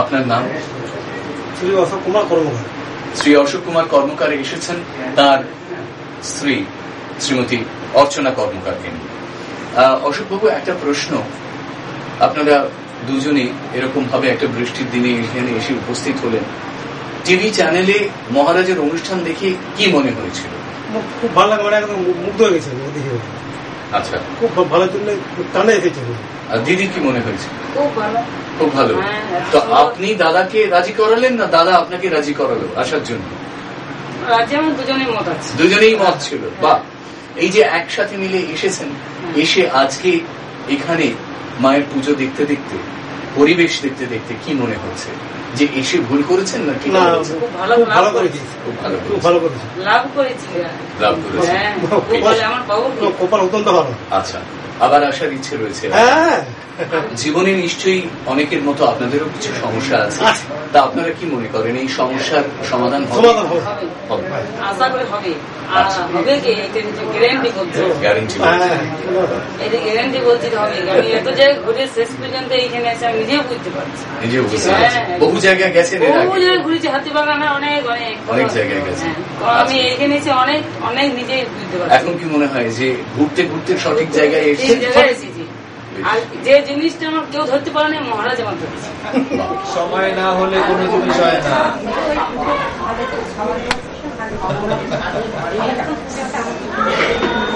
আপনার নাম? শ্রী অশোক কুমার কর্মকার। শ্রী অশোক কুমার কর্মকার এসেছেন তার স্ত্রী শ্রীমতী অর্চনা কর্মকারকে নিয়ে। অশোকবাবু, একটা প্রশ্ন, আপনারা দুজনে এরকম ভাবে একটা বৃষ্টির দিনে এখানে এসে উপস্থিত হলেন, টিভি চ্যানেলে মহারাজের অনুষ্ঠান দেখে কি মনে হয়েছিল? খুব ভালো লাগে, মানে একদম মুগ্ধ হয়ে গেছে দেখে। আচ্ছা, খুব ভালো জন্য টানে এসেছে। আর দিদি কি মনে হয়েছে? খুব ভালো। খুব ভালো। তো আপনি দাদাকে রাজি করালেন না দাদা আপনাকে রাজি করালো আসার জন্য? দুজনেই মত ছিল। বা এই যে একসাথে মিলে এসেছেন, এসে আজকে এখানে মায়ের পুজো দেখতে দেখতে, পরিবেশ দেখতে দেখতে কি মনে হচ্ছে? যে এসে ভুল করেছেন না ঠিক আছে? ভালো করেছি, খুব ভালো করেছি, লাভ করেছি। কপাল অত্যন্ত ভালো। আচ্ছা, আবার আসার ইচ্ছে রয়েছে? জীবনে নিশ্চয়ই অনেকের মতো আপনাদেরও কিছু সমস্যা আছে, তা আপনারা কি মনে করেন এই সমস্যার সমাধান হবে? আশা করে হবে। হবে কি গ্যারান্টি বলছি, গ্যারান্টি বলছি হবে। আমি এত জায়গায় ঘুরে শেষ পর্যন্ত এইখানে এসে আমি নিজেও বুঝতে পারছি। নিজেও বুঝতে পারছি। বহু জায়গায় গেছেন? বহু জায়গায় ঘুরেছি, হাতিবাগানে অনেক অনেক অনেক জায়গায় গেছেন। আমি এইখানে এসে অনেক অনেক নিজেই বুঝতে পারছি। এখন কি মনে হয় যে ঘুরতে ঘুরতে সঠিক জায়গায় এসেছি? আর যে জিনিসটা আমার কেউ ধরতে পারে না, মহারাজ আমার ধরেছে। সময় না হলে কোনো জিনিস হয় না।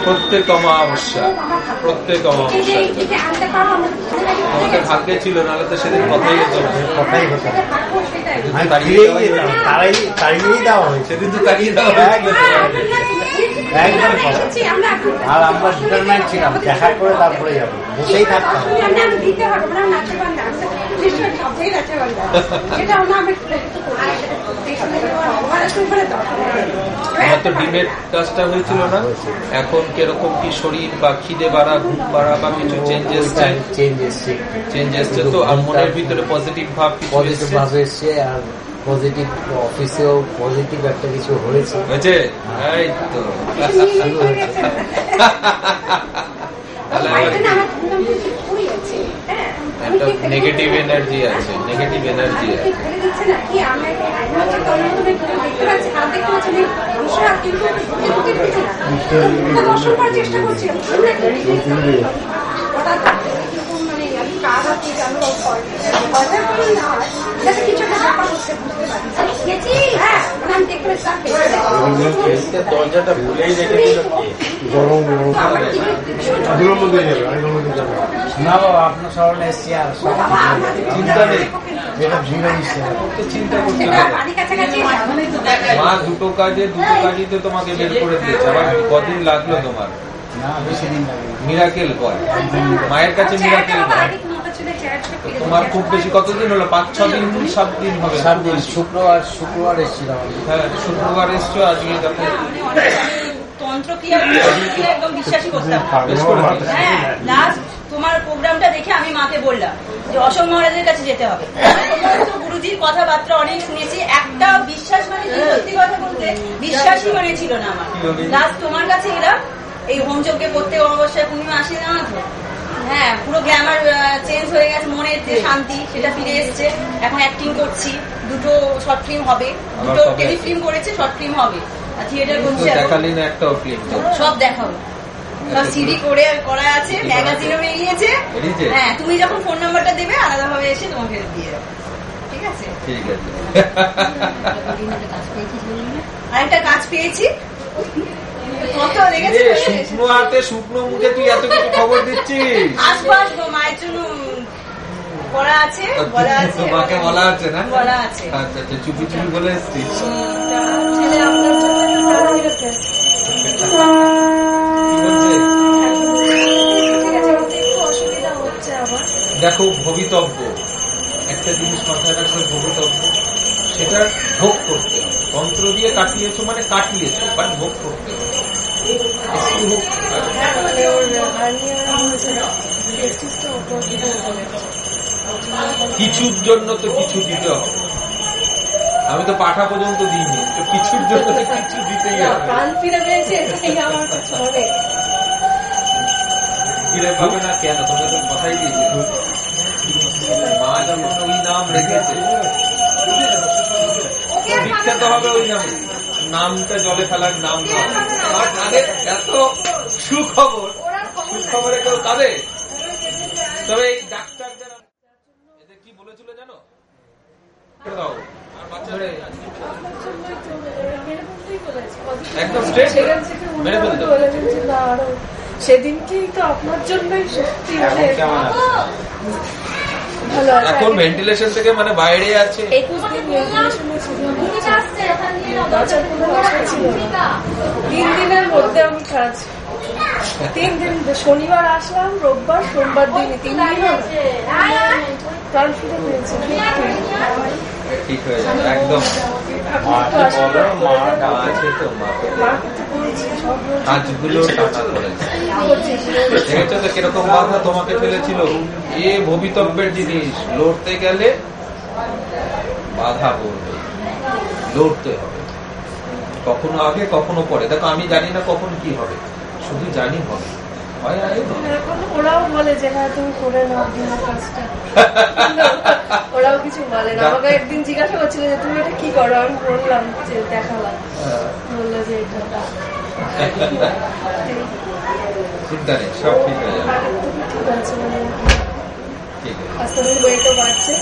প্রত্যেক অমাবস্যা, প্রত্যেক অমাবস্যা আমাদের ভাগ্যে ছিল, নাহলে তো সেদিন কথাই হতো। সেদিন তো তাড়িয়ে দেওয়া আর আমরা ডিটারমাইন্ড ছিলাম, দেখা করে তারপরে যাবো, বসেই থাকতাম। তো ডিমের কাজটা হয়েছিল না, এখন কিরকম কি শরীর বা খিদে বাড়া, ঘুম বাড়া বা কিছু চেঞ্জ এসছে তো? আর মনের ভিতরে পজিটিভ ভাব এসছে, আর পজিটিভ অফিসেও পজিটিভ একটা কিছু হয়েছে। এই তো নেগেটিভ এনার্জি আছে, নেগেটিভ এনার্জি আছে। দরজাটা ভুলেই রেখে দিল। না বাবা, আপনার স্মরণে এসছি, আর চিন্তা নেই, চিন্তা করতে মা দুটো কাজই তো তোমাকে বের করে দিয়েছে। আবার কদিন লাগলো তোমার? মিরাকেল কর, মায়ের কাছে মিরাকেল কর। তোমার খুব বেশি কতদিন হলো? 5-6 দিন, 7 দিন হবে। শুক্রবার এসেছিলাম। হ্যাঁ, শুক্রবার এসছো। আজকে দেখো একদম বিশ্বাসই করতাম। তোমার প্রোগ্রামটা দেখে আমি মাকে বললাম যে অশোক মহারাজের কাছে যেতে হবে। গুরুজির কথাবার্তা অনেক শুনেছি, একটা বিশ্বাস মানে সত্যি কথা বলতে বিশ্বাসই মানে ছিল না আমার। লাস্ট তোমার কাছে এলাম, এই হোমযজ্ঞে প্রত্যেক অমাবস্যায় পূর্ণিমা আসি না তো, হ্যাঁ, পুরো গ্ল্যামার চেঞ্জ হয়ে গেছে, মনের যে শান্তি সেটা ফিরে এসছে। এখন অ্যাক্টিং করছি, 2টো শর্ট ফিল্ম হবে, 2টো টেলিফিল্ম করেছে, শর্ট ফিল্ম হবে, থিয়েটার করছি, সব দেখাবো। সিডি করে করা আছে, ম্যাগাজিনও বেরিয়েছে। হ্যাঁ, তুমি যখন ফোন নাম্বারটা দেবে আলাদাভাবে এসে তোমাকে দিয়ে দেবো। ঠিক আছে? ঠিক আছে। আরেকটা কাজ পেয়েছি। শুকনো হাতে শুকনো মুখে তুই এত কিছু খবর দিচ্ছিস? আসবো মায়ের জন্য বলা আছে, বলা আছে, মাকে বলা আছে না? বলা আছে। আচ্ছা আচ্ছা, চুপি চুপি বলে এসছিস। ছেলে আপনার দেখো, ভবিতব্য একটা জিনিস মাথায় রাখবে, ভবিতব্য সেটা ভোগ করতে হবে। তন্ত্র দিয়ে কাটিয়েছো মানে কাটিয়েছো, বাট ভোগ করতে হবে। কিছুর জন্য তো কিছু দিতে হবে। আমি তো পাঠা পর্যন্ত দিইনি, তো কিছুর জন্য তো কিছু দিতেই হবে। ফিরে পাবে না কেন? তোমরা তো কথাই দিয়েছি, মা যখন ওই নাম রেখেছে বিখ্যাত হবে ওই নামে, নামটা জলে ফেলার নাম নয়। তাদের এত সুখবরে কেউ কাঁদে। তবে এই ডাক্তারদের এদের কি বলেছিল জানো? একদম সেদিনকেই তো আপনার জন্যই সত্যি এখন ভেন্টিলেশন থেকে মানে বাইরে আছে। 21 দিন ভেন্টিলেশনে ছিল, 3 দিনের মধ্যে আমি কাজ 3 দিন, শনিবার আসলাম, রোববার, সোমবার দিন, 3 দিন প্রাণ ফিরে পেয়েছে। ঠিক হয়ে যাবে একদম। কাজগুলো দেখেছো তো কিরকম বাধা তোমাকে ফেলেছিল। এ ভবিতব্যের জিনিস, লড়তে গেলে বাধা পড়বে, লড়তে হবে, কখনো আগে কখনো পরে। দেখো আমি জানি না কখন কি হবে, শুধু জানি হবে। ওরাও বলে যে হ্যাঁ তুমি করে নাও কাজটা, ওরাও কিছু বলে না। আমাকে একদিন জিজ্ঞাসা করছিল যে তুমি এটা কি করো, আমি বললাম যে দেখালাম, বললো যে এটা চিন্তা নেই, সব ঠিক হয়ে যাবে। ঠিক আছে, ঠিক আছে, আস্তে আস্তে ওয়েটও বাড়ছে।